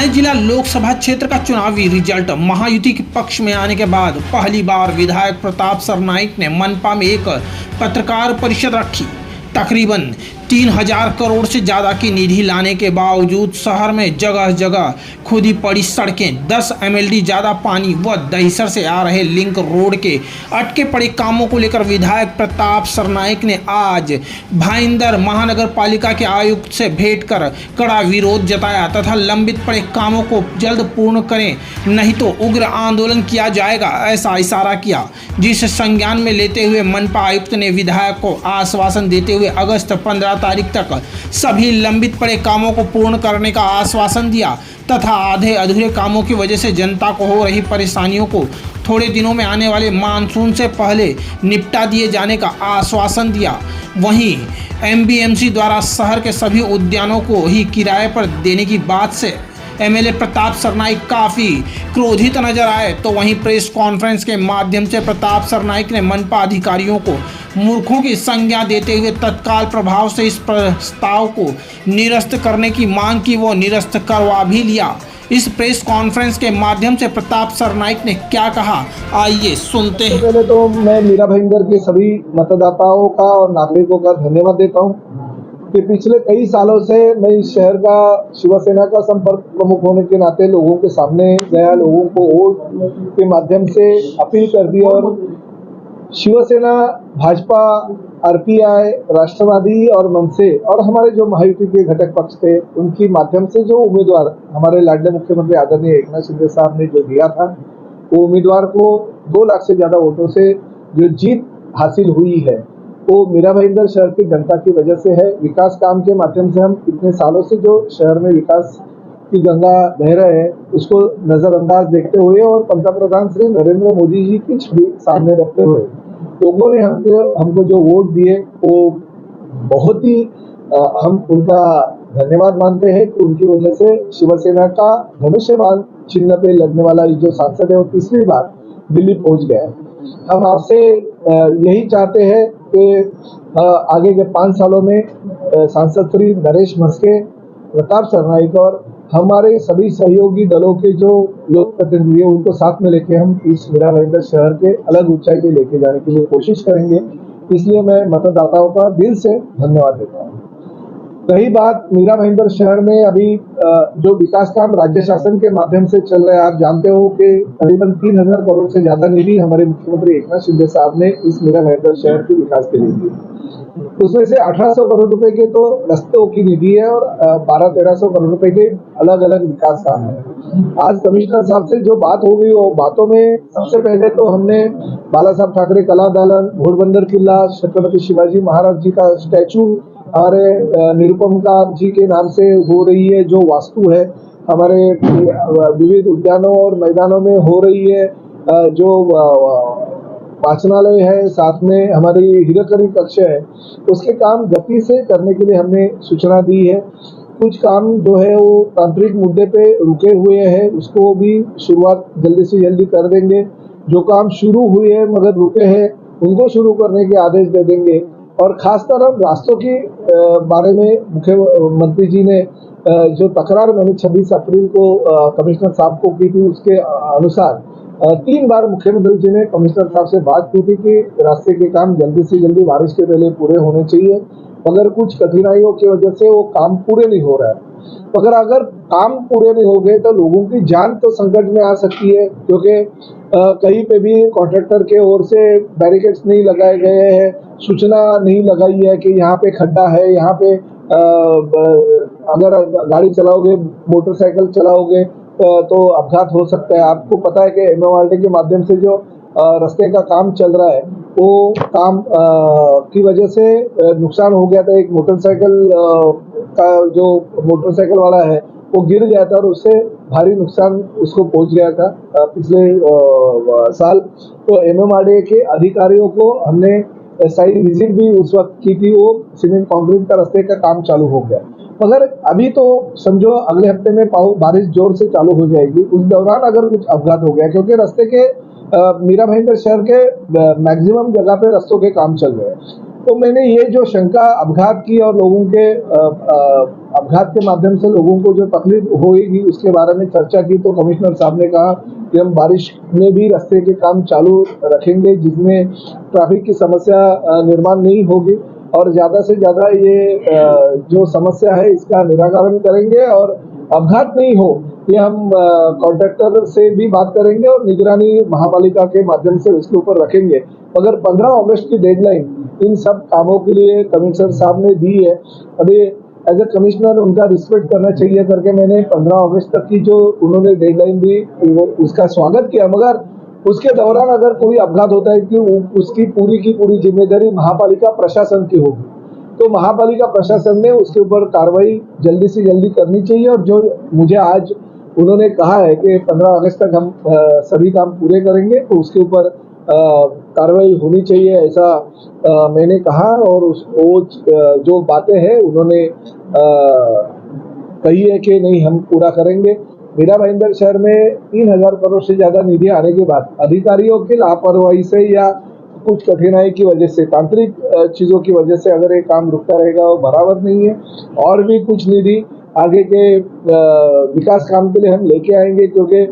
राय जिला लोकसभा क्षेत्र का चुनावी रिजल्ट महायुति के पक्ष में आने के बाद पहली बार विधायक प्रताप सरनाईक ने मनपा में एक पत्रकार परिषद रखी। तकरीबन 3000 करोड़ से ज़्यादा की निधि लाने के बावजूद शहर में जगह जगह खुदी पड़ी सड़कें, 10 MLD ज़्यादा पानी व दहिसर से आ रहे लिंक रोड के अटके पड़े कामों को लेकर विधायक प्रताप सरनाईक ने आज भाईंदर महानगर पालिका के आयुक्त से भेंट कर कड़ा विरोध जताया तथा लंबित पड़े कामों को जल्द पूर्ण करें, नहीं तो उग्र आंदोलन किया जाएगा, ऐसा इशारा किया। जिसे संज्ञान में लेते हुए मनपा आयुक्त ने विधायक को आश्वासन देते हुए अगस्त 15 तारीख तक सभी लंबित पड़े कामों को पूर्ण करने का आश्वासन दिया तथा आधे अधूरे कामों की वजह से जनता को हो रही परेशानियों को थोड़े दिनों में आने वाले मानसून से पहले निपटा दिए जाने का आश्वासन दिया। वहीं MBMC द्वारा शहर के सभी उद्यानों को ही किराए पर देने की बात से MLA प्रताप सरनाईक काफ़ी क्रोधित नजर आए, तो वहीं प्रेस कॉन्फ्रेंस के माध्यम से प्रताप सरनाईक ने मनपा अधिकारियों को मूर्खों की संज्ञा देते हुए तत्काल प्रभाव से इस प्रस्ताव को निरस्त करने की मांग की, वो निरस्त करवा भी लिया। इस प्रेस कॉन्फ्रेंस के माध्यम से प्रताप सरनाईक ने क्या कहा, आइए सुनते हैं। पहले तो मैं मीरा भाईंदर के सभी मतदाताओं का और नागरिकों का धन्यवाद देता हूं कि पिछले कई सालों से मैं इस शहर का शिवसेना का संपर्क प्रमुख होने के नाते लोगों के सामने गया, लोगों को वोट के माध्यम से अपील कर दी और शिवसेना, भाजपा, RPI, राष्ट्रवादी और मनसे और हमारे जो महायुति के घटक पक्ष थे उनके माध्यम से जो उम्मीदवार हमारे लाडले मुख्यमंत्री आदरणीय एकनाथ शिंदे साहब ने जो दिया था, वो उम्मीदवार को 2 लाख से ज्यादा वोटों से जो जीत हासिल हुई है वो मीरा भाईंदर शहर की जनता की वजह से है। विकास काम के माध्यम से हम इतने सालों से जो शहर में विकास की गंगा बह रहे हैं उसको नजरअंदाज देखते हुए और पंतप्रधान श्री नरेंद्र मोदी जी की छवि सामने रखते हुए लोगों ने हमको जो वोट दिए वो बहुत ही हम उनका धन्यवाद मानते हैं कि उनकी वजह से शिवसेना का धनुष्यबाण चिन्ह पे लगने वाला जो सांसद है वो तीसरी बार दिल्ली पहुंच गया है। हम आपसे यही चाहते हैं कि आगे के 5 सालों में सांसद श्री नरेश मस्के, प्रताप सरनाईक और हमारे सभी सहयोगी दलों के जो लोक प्रतिनिधि हैं उनको साथ में लेके हम इस मीरा भाईंदर शहर के अलग ऊंचाई पे लेके जाने के लिए कोशिश करेंगे। इसलिए मैं मतदाताओं का दिल से धन्यवाद देता हूँ। रही बात मीरा भाईंदर शहर में अभी जो विकास काम राज्य शासन के माध्यम से चल रहा है, आप जानते हो कि करीबन 3000 करोड़ से ज्यादा निधि हमारे मुख्यमंत्री एकनाथ शिंदे साहब ने इस मीरा भाईंदर शहर के विकास के लिए दी। उसमें से 1800 करोड़ रुपए के तो रस्तों की निधि है और 1200-1300 करोड़ रुपए के अलग अलग विकास काम है। आज कमिश्नर साहब से जो बात हो गई वो बातों में सबसे पहले तो हमने बाला साहब ठाकरे कला दालन, घोड़बंदर किला, छत्रपति शिवाजी महाराज जी का स्टैचू हमारे निरुपम जी के नाम से हो रही है, जो वास्तु है हमारे विविध उद्यानों और मैदानों में हो रही है, जो वाचनालय है, साथ में हमारी हीराकरी कक्ष है, उसके काम गति से करने के लिए हमने सूचना दी है। कुछ काम जो है वो तांत्रिक मुद्दे पे रुके हुए हैं, उसको भी शुरुआत जल्दी से जल्दी कर देंगे। जो काम शुरू हुए हैं मगर रुके हैं उनको शुरू करने के आदेश दे देंगे। और खासकर हम रास्तों के बारे में मुख्यमंत्री जी ने जो तकरार मैंने 26 अप्रैल को कमिश्नर साहब को की थी उसके अनुसार 3 बार मुख्यमंत्री जी ने कमिश्नर साहब से बात की थी कि रास्ते के काम जल्दी से जल्दी बारिश के पहले पूरे होने चाहिए, मगर कुछ कठिनाइयों की वजह से वो काम पूरे नहीं हो रहा है। मगर अगर काम पूरे नहीं हो गए तो लोगों की जान तो संकट में आ सकती है, क्योंकि कहीं पे भी कॉन्ट्रैक्टर के ओर से बैरिकेड्स नहीं लगाए गए हैं, सूचना नहीं लगाई है कि यहाँ पे खड्डा है, यहाँ पे अगर गाड़ी चलाओगे, मोटरसाइकिल चलाओगे तो अपघात हो सकता है। आपको पता है कि MMRD के माध्यम से जो रास्ते का काम चल रहा है वो काम की वजह से नुकसान हो गया था। एक मोटरसाइकिल का जो मोटरसाइकिल वाला है वो गिर गया था और उससे भारी नुकसान उसको पहुंच गया था पिछले साल। तो MMRD के अधिकारियों को हमने साइड विजिट भी उस वक्त की थी, वो सीमेंट कंक्रीट का रास्ते का काम चालू हो गया। मगर अभी तो समझो अगले हफ्ते में बारिश जोर से चालू हो जाएगी, उस दौरान अगर कुछ अपघात हो गया, क्योंकि रास्ते के मीरा भाईंदर शहर के मैक्सिमम जगह पे रास्तों के काम चल रहे हैं, तो मैंने ये जो शंका अपघात की और लोगों के अपघात के माध्यम से लोगों को जो तकलीफ होगी उसके बारे में चर्चा की, तो कमिश्नर साहब ने कहा कि हम बारिश में भी रास्ते के काम चालू रखेंगे जिसमें ट्रैफिक की समस्या निर्माण नहीं होगी, और ज़्यादा से ज़्यादा ये जो समस्या है इसका निराकरण करेंगे और अपघात नहीं हो ये हम कॉन्ट्रैक्टर से भी बात करेंगे और निगरानी महापालिका के माध्यम से उसके ऊपर रखेंगे। मगर 15 अगस्त की डेडलाइन इन सब कामों के लिए कमिश्नर साहब ने दी है। अभी एज ए कमिश्नर उनका रिस्पेक्ट करना चाहिए करके मैंने 15 अगस्त तक की जो उन्होंने डेडलाइन दी उसका स्वागत किया, मगर उसके दौरान अगर कोई अपघात होता है कि उसकी पूरी की पूरी जिम्मेदारी महापालिका प्रशासन की होगी, तो महापालिका प्रशासन ने उसके ऊपर कार्रवाई जल्दी से जल्दी करनी चाहिए। और जो मुझे आज उन्होंने कहा है कि 15 अगस्त तक हम सभी काम पूरे करेंगे, तो उसके ऊपर कार्रवाई होनी चाहिए, ऐसा मैंने कहा। और वो जो बातें हैं उन्होंने कही है कि नहीं हम पूरा करेंगे। मीरा भाईंदर शहर में 3000 करोड़ से ज्यादा निधि आने के बाद अधिकारियों की लापरवाही से या कुछ कठिनाई की वजह से, तांत्रिक चीजों की वजह से अगर ये काम रुकता रहेगा वो बराबर नहीं है। और भी कुछ निधि आगे के विकास काम के लिए हम लेके आएंगे, क्योंकि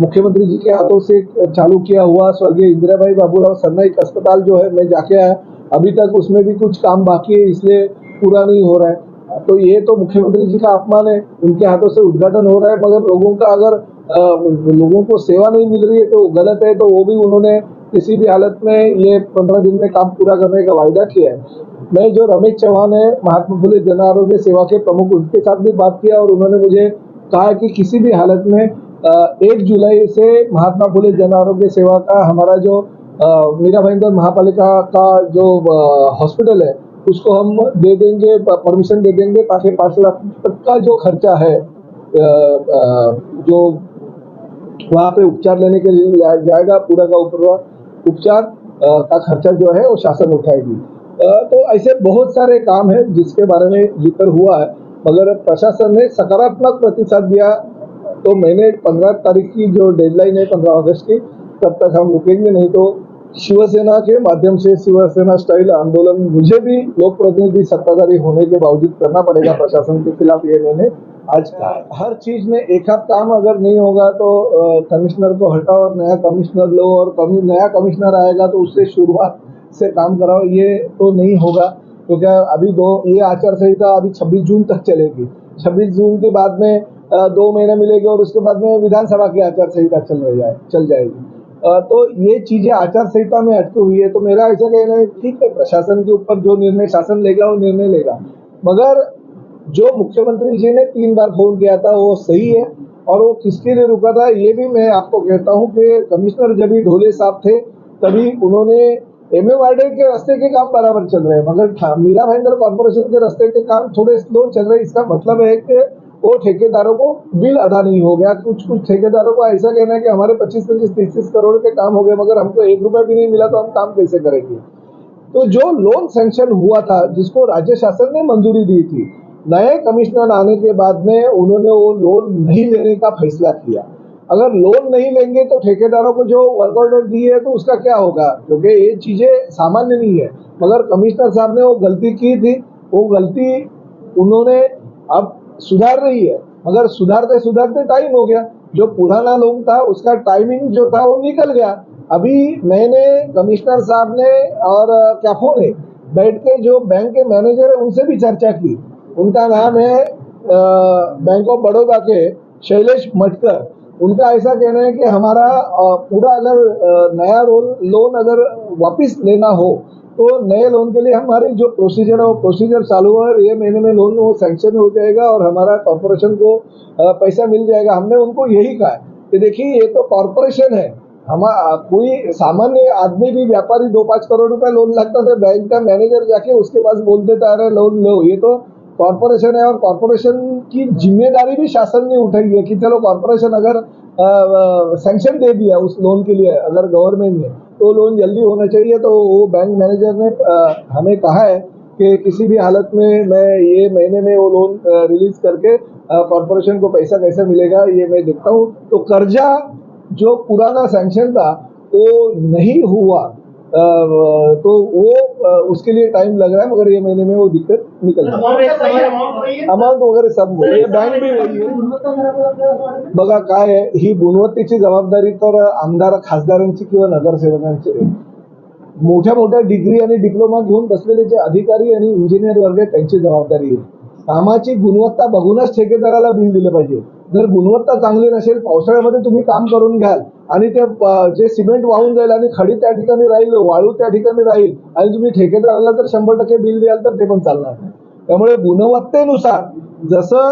मुख्यमंत्री जी के हाथों से चालू किया हुआ स्वर्गीय इंदिराबाई बाबूराव सामुदायिक अस्पताल जो है, मैं जाके आया, अभी तक उसमें भी कुछ काम बाकी है, इसलिए पूरा नहीं हो रहा है। तो ये तो मुख्यमंत्री जी का अपमान है, उनके हाथों से उद्घाटन हो रहा है, मगर लोगों का अगर लोगों को सेवा नहीं मिल रही है तो गलत है। तो वो भी उन्होंने किसी भी हालत में ये 15 दिन में काम पूरा करने का वायदा किया है। मैं जो रमेश चौहान है महात्मा फुले जन आरोग्य सेवा के प्रमुख, उनके साथ भी बात किया और उन्होंने मुझे कहा कि किसी भी हालत में 1 जुलाई से महात्मा फुले जन आरोग्य सेवा का हमारा जो मीरा भाईंदर महापालिका का जो हॉस्पिटल है उसको हम दे देंगे, परमिशन दे देंगे, ताकि 5 लाख तक का जो खर्चा है जो वहाँ पे उपचार लेने के लिए जाएगा, पूरा का पूरा उपचार का खर्चा जो है वो शासन उठाएगी। तो ऐसे बहुत सारे काम है जिसके बारे में जिक्र हुआ है, मगर प्रशासन ने सकारात्मक प्रतिसाद दिया। तो मैंने 15 तारीख की जो डेडलाइन है 15 अगस्त की, तब तक हम रुकेंगे नहीं तो शिवसेना के माध्यम से शिवसेना स्टाइल आंदोलन मुझे भी लोक प्रतिनिधि सत्ताधारी होने के बावजूद करना पड़ेगा प्रशासन के खिलाफ, ये मैंने आज कहा। हर चीज में एक हाथ काम अगर नहीं होगा तो कमिश्नर को हटाओ और नया कमिश्नर लो, और नया कमिश्नर आएगा तो उससे शुरुआत से काम कराओ, ये तो नहीं होगा। क्योंकि अभी ये आचार संहिता अभी 26 जून तक चलेगी। 26 जून के बाद में 2 महीने मिलेंगे और उसके बाद में विधानसभा की आचार संहिता चल जाएगी। तो ये चीजें आचार संहिता में अटकी हुई है। तो मेरा ऐसा कहना है ठीक है, प्रशासन के ऊपर जो निर्णय शासन लेगा वो निर्णय लेगा, मगर जो मुख्यमंत्री जी ने 3 बार फोन किया था वो सही है। और वो किसके लिए रुका था ये भी मैं आपको कहता हूँ कि कमिश्नर जब भी ढोले साहब थे तभी उन्होंने MMRDA के रास्ते के काम बराबर चल रहे हैं, मगर मीरा भाईंदर कॉर्पोरेशन के रास्ते के काम थोड़े स्लो चल रहे हैं। इसका मतलब है कि वो ठेकेदारों को बिल अदा नहीं हो गया। कुछ ठेकेदारों को ऐसा कहना है कि हमारे 25-25, 30-30 करोड़ के काम हो गए, मगर हमको 1 रुपया भी नहीं मिला, तो हम काम कैसे करेंगे। तो जो लोन सैंक्शन हुआ था जिसको राज्य शासन ने मंजूरी दी थी, नए कमिश्नर आने के बाद में उन्होंने वो लोन नहीं लेने का फैसला किया। अगर लोन नहीं लेंगे तो ठेकेदारों को जो वर्क ऑर्डर दी है तो उसका क्या होगा, क्योंकि ये चीजें सामान्य नहीं है। मगर कमिश्नर साहब ने वो गलती की थी, वो गलती उन्होंने अब सुधार रही है, मगर सुधारते सुधारते टाइम हो गया। जो पुराना लोन था उसका टाइमिंग जो था वो निकल गया। अभी मैंने कमिश्नर साहब ने और कैफो ने बैठ के जो बैंक के मैनेजर है उनसे भी चर्चा की। उनका नाम है बैंक ऑफ बड़ौदा के शैलेश मटकर। उनका ऐसा कहना है कि हमारा पूरा अगर नया लोन अगर वापस लेना हो तो नए लोन के लिए हमारी जो प्रोसीजर है वो प्रोसीजर चालू है। ये महीने में लोन वो सैंक्शन हो जाएगा और हमारा कॉर्पोरेशन को पैसा मिल जाएगा। हमने उनको यही कहा कि देखिए ये तो कॉर्पोरेशन है, कोई सामान्य आदमी भी व्यापारी 2-5 करोड़ रुपए लोन लगता था, बैंक का मैनेजर जाके उसके पास बोल देता है लोन लो। ये तो कॉर्पोरेशन है और कॉर्पोरेशन की जिम्मेदारी भी शासन ने उठाई है कि चलो कॉर्पोरेशन अगर सैंक्शन दे दिया उस लोन के लिए अगर गवर्नमेंट ने, तो लोन जल्दी होना चाहिए। तो वो बैंक मैनेजर ने हमें कहा है कि किसी भी हालत में मैं ये महीने में वो लोन रिलीज करके कॉर्पोरेशन को पैसा कैसे मिलेगा ये मैं देखता हूँ। तो कर्जा जो पुराना सैंक्शन था वो नहीं हुआ, तो वो उसके लिए टाइम लग रहा है, मगर ये महीने में वो दिक्कत निकल जाएगी. अमाउंट वगैरे सब हे बँक बी वही आहे. बघा काय आहे, ही गुणवत्तेची जबाबदारी तर आमदार खासदारांची किंवा नगरसेवकांची आहे. मोठ्या मोठ्या डिग्री आणि डिप्लोमा घेऊन बसलेले जे अधिकारी आणि इंजिनियर वर्ग आहेत त्यांची जबाबदारी आहे. कामाची गुणवत्ता बघूनच ठेकेदाराला बिल दिलं पाहिजे. जर गुणवत्ता चांगली नसेल, पावसाळ्यामध्ये तुम्ही काम करून घ्याल आणि ते जे सिमेंट वाहून जाईल आणि खडी त्या ठिकाणी राहील, वाळू त्या ठिकाणी राहील आणि तुम्ही ठेकेदाराला जर 100% बिल द्याल तर ते पण चालणार नाही. त्यामुळे गुणवत्तेनुसार जसं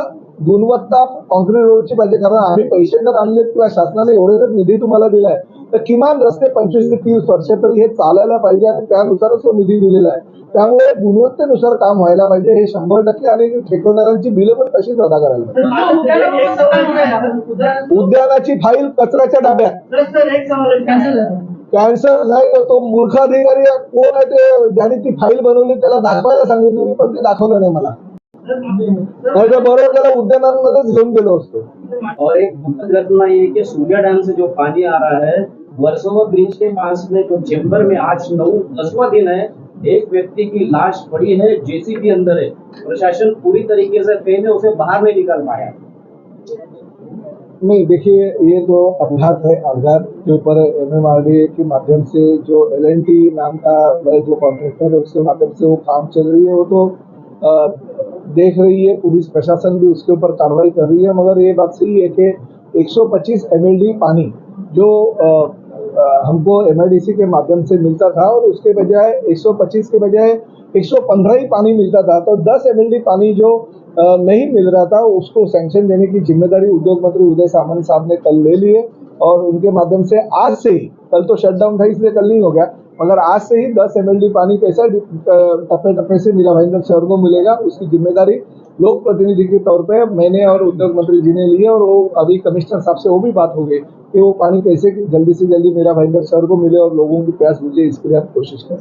गुणवत्ता कॉन्क्रीट रोडची पाहिजे, कारण आम्ही पैसे जर आणले किंवा शासनाने एवढे जर निधी तुम्हाला दिलाय तर किमान रस्ते 25 ते 30 वर्ष तरी हे चालायला पाहिजे आणि त्यानुसारच तो निधी दिलेला आहे. त्यामुळे गुणवत्तेनुसार काम व्हायला पाहिजे हे 100% आणि ठेकेदारांची बिलं पण तशीच अदा करायला पाहिजे. उद्यानाची फाईल कचऱ्याच्या डब्यात कॅन्सर नाही, तो मूर्ख अधिकारी कोण आहे ते ज्यांनी ती फाईल बनवली त्याला दाखवायला सांगितलं, पण ते दाखवलं नाही मला. नाही तर बरोबर त्याला उद्यानांमध्येच घेऊन गेलो असतो. और एक दुखद घटना ये कि सूर्या डैम से जो पानी आ रहा है, वर्सोवा ब्रिज के पास में जो चेंबर में आज 10वां दिन है, एक व्यक्ति की लाश पड़ी है, जेसीबी अंदर है. प्रशासन पूरी तरीके से फेल है, उसे बाहर नहीं निकाल पाया. नहीं, देखिए ये जो अपघात है, अपघात के ऊपर MMRDA के माध्यम से जो L&T नाम का जो कॉन्ट्रैक्टर है उसके माध्यम से वो काम चल रही है, वो तो देख रही है, पुलिस प्रशासन भी उसके ऊपर कार्रवाई कर रही है. मगर ये बात सही है कि 125 MLD पानी जो हमको MIDC के माध्यम से मिलता था और उसके बजाय 125 के बजाय 115 ही पानी मिलता था, तो 10 MLD पानी जो नहीं मिल रहा था उसको सैंक्शन देने की जिम्मेदारी उद्योग मंत्री उदय सामंत साहब ने कल ले ली है. और उनके माध्यम से आज से ही, कल तो शटडाउन था इसलिए कल नहीं हो गया, मगर आज से ही 10 MLD पानी कैसा टप्पे टप्पे से मीरा भाईंदर शहर को मिलेगा उसकी जिम्मेदारी लोक प्रतिनिधि के तौर पे मैंने और उद्योग मंत्री जी ने ली है. और वो अभी कमिश्नर साहब से वो भी बात हो गई कि वो पानी कैसे जल्दी से जल्दी मीरा भाईंदर शहर को मिले और लोगों की प्यास बुझे, इसके लिए हम कोशिश करें.